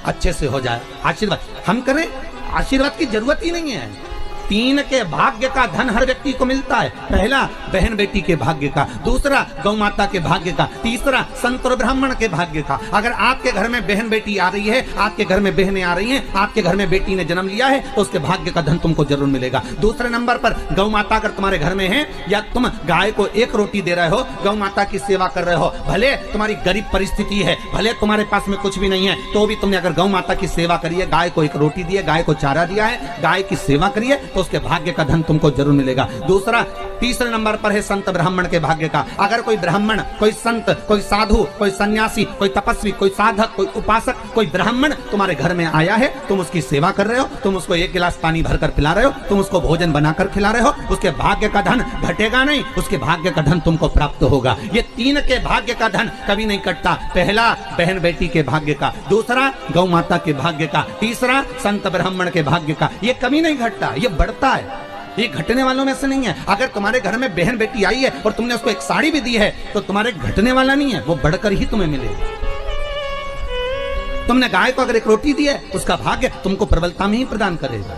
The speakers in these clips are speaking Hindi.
अच्छे से हो जाए। आशीर्वाद हम करें, आशीर्वाद की जरूरत ही नहीं है। 3 के भाग्य का धन हर व्यक्ति को मिलता है। पहला बहन बेटी के भाग्य का, दूसरा गौ माता के भाग्य का, तीसरा संत और ब्राह्मण के भाग्य का। अगर आपके घर में बहन बेटी आ रही है, आपके घर में बहनें आ रही हैं, आपके घर में बेटी ने जन्म लिया है, तो उसके भाग्य का धन तुमको जरूर मिलेगा। दूसरे नंबर पर गौ माता अगर तुम्हारे घर में है, या तुम गाय को 1 रोटी दे रहे हो, गौ माता की सेवा कर रहे हो, भले तुम्हारी गरीब परिस्थिति है, भले तुम्हारे पास में कुछ भी नहीं है, तो भी तुमने अगर गौ माता की सेवा करी है, गाय को 1 रोटी दी है, गाय को चारा दिया है, गाय की सेवा करी है, तो उसके भाग्य का धन तुमको जरूर मिलेगा। तीसरे नंबर पर है संत ब्राह्मण के भाग्य का। अगर कोई ब्राह्मण, कोई संत, कोई साधु, कोई सन्यासी, कोई तपस्वी, कोई साधक, कोई उपासक, कोई ब्राह्मण तुम्हारे घर में आया है, तुम उसकी सेवा कर रहे हो, तुम उसको 1 गिलास पानी भरकर पिला रहे हो, तुम उसको भोजन बनाकर खिला रहे हो, उसके भाग्य का धन घटेगा नहीं, उसके भाग्य का धन तुमको प्राप्त होगा। ये 3 के भाग्य का धन कभी नहीं कटता। पहला बहन बेटी के भाग्य का, दूसरा गौ माता के भाग्य का, तीसरा संत ब्राह्मण के भाग्य का। ये कभी नहीं घटता, ये बढ़ता है, ये घटने वालों में से नहीं है। अगर तुम्हारे घर में बहन बेटी आई है और तुमने उसको 1 साड़ी भी दी है, तो तुम्हारे घटने वाला नहीं है, वो बढ़कर ही तुम्हें मिलेगा। तुमने गाय को अगर 1 रोटी दी है, उसका भाग्य तुमको प्रबलता में ही प्रदान करेगा।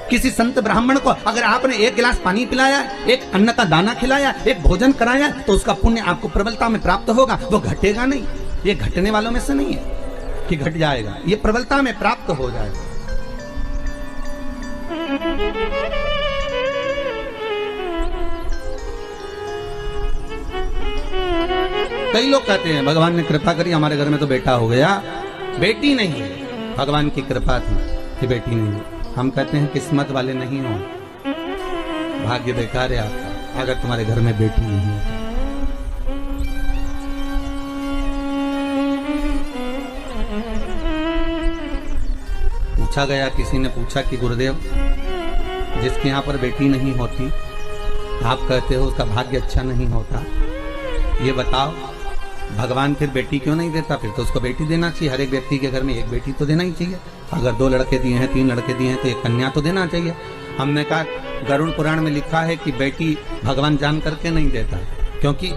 किसी संत ब्राह्मण को अगर आपने 1 गिलास पानी पिलाया, 1 अन्न का दाना खिलाया, 1 भोजन कराया, तो उसका पुण्य आपको प्रबलता में प्राप्त होगा, वो घटेगा नहीं। ये घटने वालों में से नहीं है कि घट जाएगा, ये प्रबलता में प्राप्त हो जाएगा। कई लोग कहते हैं भगवान ने कृपा करी, हमारे घर में तो बेटा हो गया, बेटी नहीं है, भगवान की कृपा थी कि बेटी नहीं है। हम कहते हैं किस्मत वाले नहीं हो, भाग्य बेकार है आपका अगर तुम्हारे घर में बेटी नहीं है। पूछा गया, किसी ने पूछा कि गुरुदेव, जिसके यहाँ पर बेटी नहीं होती, आप कहते हो उसका भाग्य अच्छा नहीं होता, ये बताओ भगवान फिर बेटी क्यों नहीं देता? फिर तो उसको बेटी देना चाहिए। हर एक व्यक्ति के घर में 1 बेटी तो देना ही चाहिए। अगर 2 लड़के दिए हैं, 3 लड़के दिए हैं, तो 1 कन्या तो देना चाहिए। हमने कहा गरुड़ पुराण में लिखा है कि बेटी भगवान जान करके नहीं देता, क्योंकि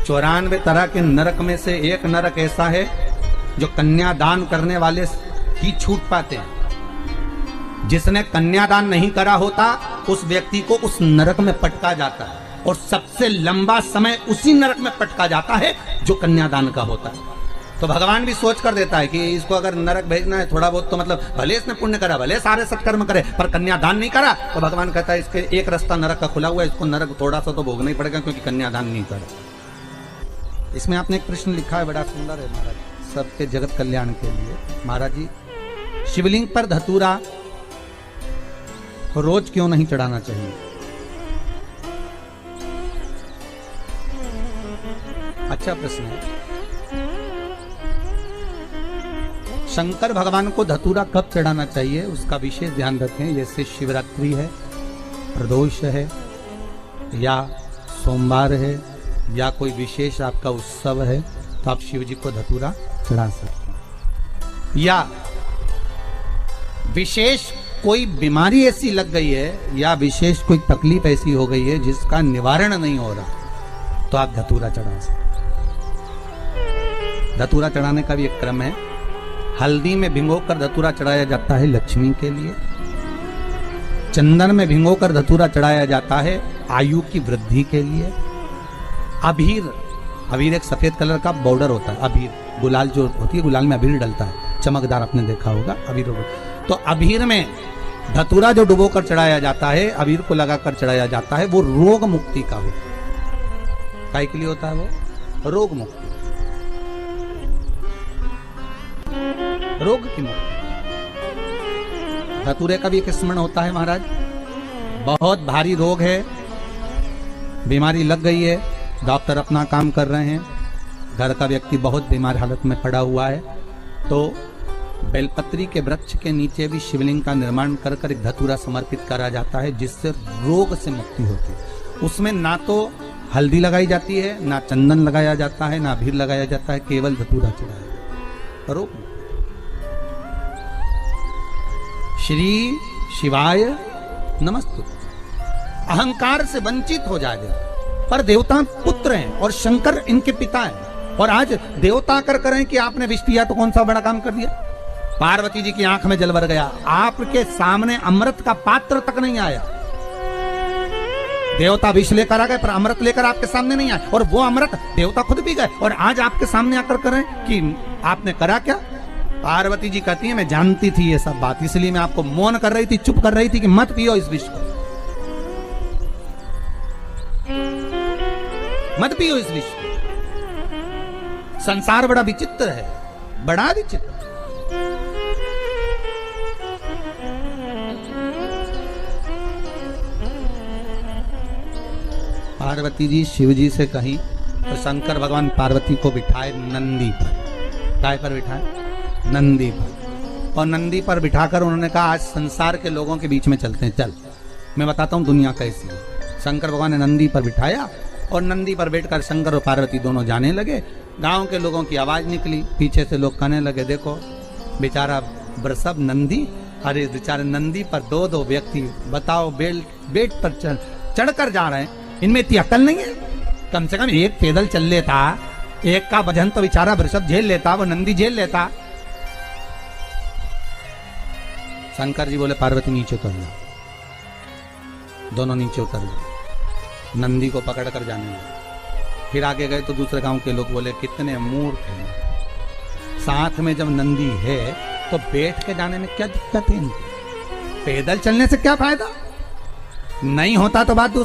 94 तरह के नरक में से एक नरक ऐसा है जो कन्यादान करने वाले ही छूट पाते हैं। जिसने कन्यादान नहीं करा होता, उस व्यक्ति को उस नरक में पटका जाता है, और सबसे लंबा समय उसी नरक में पटका जाता है जो कन्यादान का होता है। तो भगवान भी सोच कर देता है कि इसको अगर नरक भेजना है थोड़ा बहुत, तो मतलब भले इसने पुण्य करा, भले सारे सत्कर्म करे, पर कन्यादान नहीं करा, तो भगवान कहता है इसके एक रास्ता नरक का खुला हुआ है, इसको नरक थोड़ा सा तो भोगना ही पड़ेगा, क्योंकि कन्यादान नहीं करा। इसमें आपने एक प्रश्न लिखा है, बड़ा सुंदर है महाराज, सबके जगत कल्याण के लिए। महाराज जी, शिवलिंग पर धतूरा रोज क्यों नहीं चढ़ाना चाहिए? अच्छा प्रश्न है। शंकर भगवान को धतूरा कब चढ़ाना चाहिए, उसका विशेष ध्यान रखें। जैसे शिवरात्रि है, प्रदोष है, या सोमवार है, या कोई विशेष आपका उत्सव है, तो आप शिव जी को धतूरा चढ़ा सकते हैं। या विशेष कोई बीमारी ऐसी लग गई है, या विशेष कोई तकलीफ ऐसी हो गई है जिसका निवारण नहीं हो रहा, तो आप धतूरा चढ़ा सकते। धतूरा चढ़ाने का भी एक क्रम है। हल्दी में भिगोकर धतूरा चढ़ाया जाता है लक्ष्मी के लिए। चंदन में भिगोकर धतूरा चढ़ाया जाता है आयु की वृद्धि के लिए। अबीर, अबीर एक सफेद कलर का बॉर्डर होता है, अबीर गुलाल जो होती है, गुलाल में अबीर डलता है, चमकदार, आपने देखा होगा अबीर। तो अबीर में धतूरा जो डुबो कर चढ़ाया जाता है, अबीर को लगाकर चढ़ाया जाता है, वो रोग मुक्ति का होता है। काय के लिए होता है? वो रोग मुक्ति, रोग की मुक्ति। धतूरे का भी एक स्मरण होता है महाराज। बहुत भारी रोग है, बीमारी लग गई है, डॉक्टर अपना काम कर रहे हैं, घर का व्यक्ति बहुत बीमार हालत में पड़ा हुआ है, तो बेलपत्री के वृक्ष के नीचे भी शिवलिंग का निर्माण कर कर एक धतूरा समर्पित करा जाता है, जिससे रोग से मुक्ति होती है। उसमें ना तो हल्दी लगाई जाती है, ना चंदन लगाया जाता है, ना अबीर लगाया जाता है, केवल धतूरा चढ़ाया जाता है। रोग। श्री शिवाय नमस्तु। अहंकार से वंचित हो जाएगा, पर देवता पुत्र हैं और शंकर इनके पिता हैं। और आज देवता कर करें कि आपने विष पिया तो कौन सा बड़ा काम कर दिया। पार्वती जी की आंख में जल भर गया, आपके सामने अमृत का पात्र तक नहीं आया। देवता विष लेकर आ गए पर अमृत लेकर आपके सामने नहीं आए, और वो अमृत देवता खुद पी गए, और आज आपके सामने आकर करें कि आपने करा क्या। पार्वती जी कहती है मैं जानती थी ये सब बात, इसलिए मैं आपको मौन कर रही थी, चुप कर रही थी कि मत पियो इस विष को, मत पियो इस विष को। संसार बड़ा विचित्र है, बड़ा विचित्र। पार्वती जी शिव जी से कहीं तो शंकर भगवान पार्वती को बिठाए नंदी पर। काय पर बिठाए? नंदी पर। और नंदी पर बिठाकर उन्होंने कहा आज संसार के लोगों के बीच में चलते हैं, चल मैं बताता हूं दुनिया कैसी है। शंकर भगवान ने नंदी पर बिठाया और नंदी पर बैठकर शंकर और पार्वती दोनों जाने लगे। गांव के लोगों की आवाज निकली, पीछे से लोग कहने लगे देखो बेचारा वृषभ नंदी, अरे बेचारे नंदी पर दो दो व्यक्ति बताओ बेट पर चढ़कर जा रहे हैं, इनमें इतनी अकल नहीं है। कम से कम एक पैदल चल लेता, एक का वजन तो बेचारा वृषभ झेल लेता, वो नंदी झेल लेता। शंकर जी बोले पार्वती नीचे उतर जाओ। दोनों नीचे उतर गए, नंदी को पकड़ कर जाने लगे। फिर आगे गए तो दूसरे गांव के लोग बोले कितने मूर्ख हैं, साथ में जब नंदी है तो बैठ के जाने में क्या दिक्कत है, पैदल चलने से क्या फायदा, नहीं होता तो बात दूसरी।